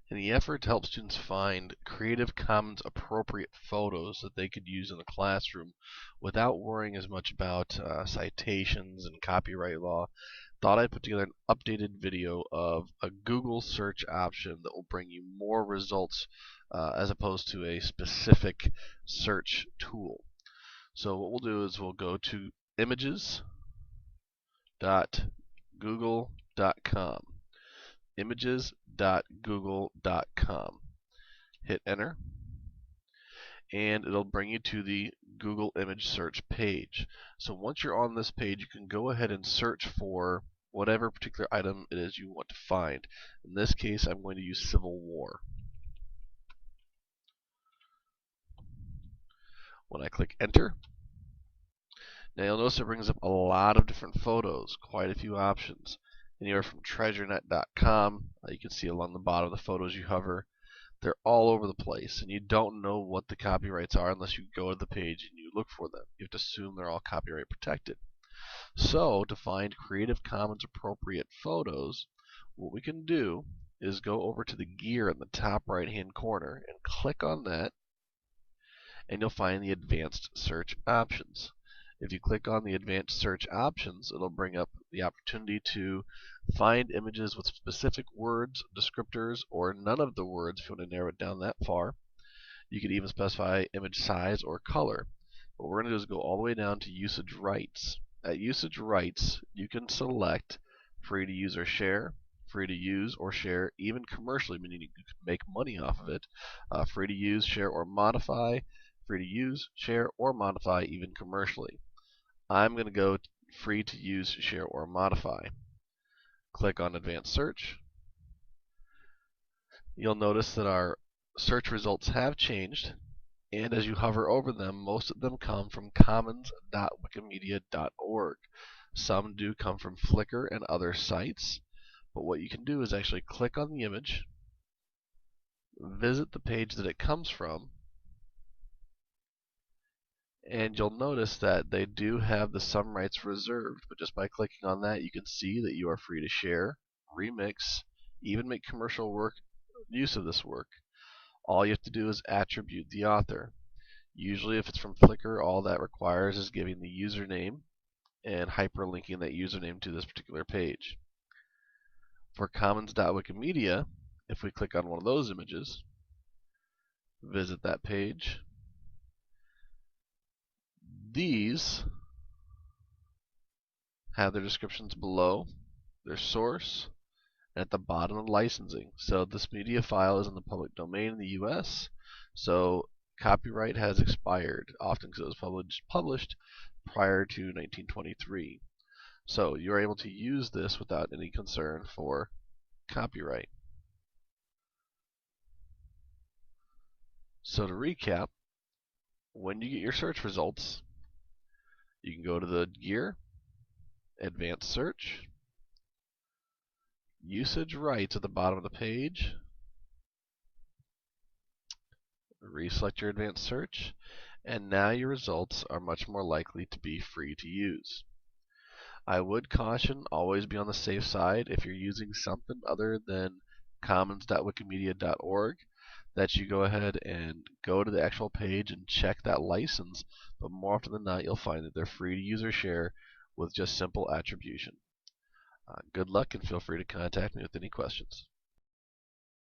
And the effort to help students find Creative Commons appropriate photos that they could use in the classroom without worrying as much about citations and copyright law, thought I'd put together an updated video of a Google search option that will bring you more results as opposed to a specific search tool. So what we'll do is we'll go to images.google.com. images.google.com. Hit enter, and it'll bring you to the Google image search page. So once you're on this page, you can go ahead and search for whatever particular item it is you want to find. In this case, I'm going to use Civil War. When I click enter, now you'll notice it brings up a lot of different photos, quite a few options. Anywhere from treasurenet.com, you can see along the bottom of the photos you hover, they're all over the place, and you don't know what the copyrights are unless you go to the page and you look for them. You have to assume they're all copyright protected. So to find Creative Commons appropriate photos, what we can do is go over to the gear in the top right hand corner and click on that, and you'll find the advanced search options. If you click on the advanced search options, it'll bring up the opportunity to find images with specific words, descriptors, or none of the words if you want to narrow it down that far. You could even specify image size or color. What we're going to do is go all the way down to usage rights. At usage rights, you can select free to use or share, free to use or share, even commercially, meaning you can make money off of it, free to use, share, or modify, free to use, share, or modify, even commercially. I'm going to go free to use, share, or modify. Click on advanced search. You'll notice that our search results have changed, and as you hover over them, most of them come from commons.wikimedia.org. Some do come from Flickr and other sites, but what you can do is actually click on the image, visit the page that it comes from, and you'll notice that they do have the some rights reserved, but just by clicking on that you can see that you are free to share, remix, even make commercial use of this work. All you have to do is attribute the author. Usually if it's from Flickr, all that requires is giving the username and hyperlinking that username to this particular page. For commons.wikimedia, if we click on one of those images, visit that page, these have their descriptions below, their source, and at the bottom of licensing. So this media file is in the public domain in the US, so copyright has expired, often because it was published prior to 1923. So you're able to use this without any concern for copyright. So to recap, when you get your search results, you can go to the gear, advanced search, usage rights at the bottom of the page, reselect your advanced search, and now your results are much more likely to be free to use. I would caution, always be on the safe side if you're using something other than commons.wikimedia.org, that you go ahead and go to the actual page and check that license, but more often than not you'll find that they're free to use or share with just simple attribution. Good luck, and feel free to contact me with any questions.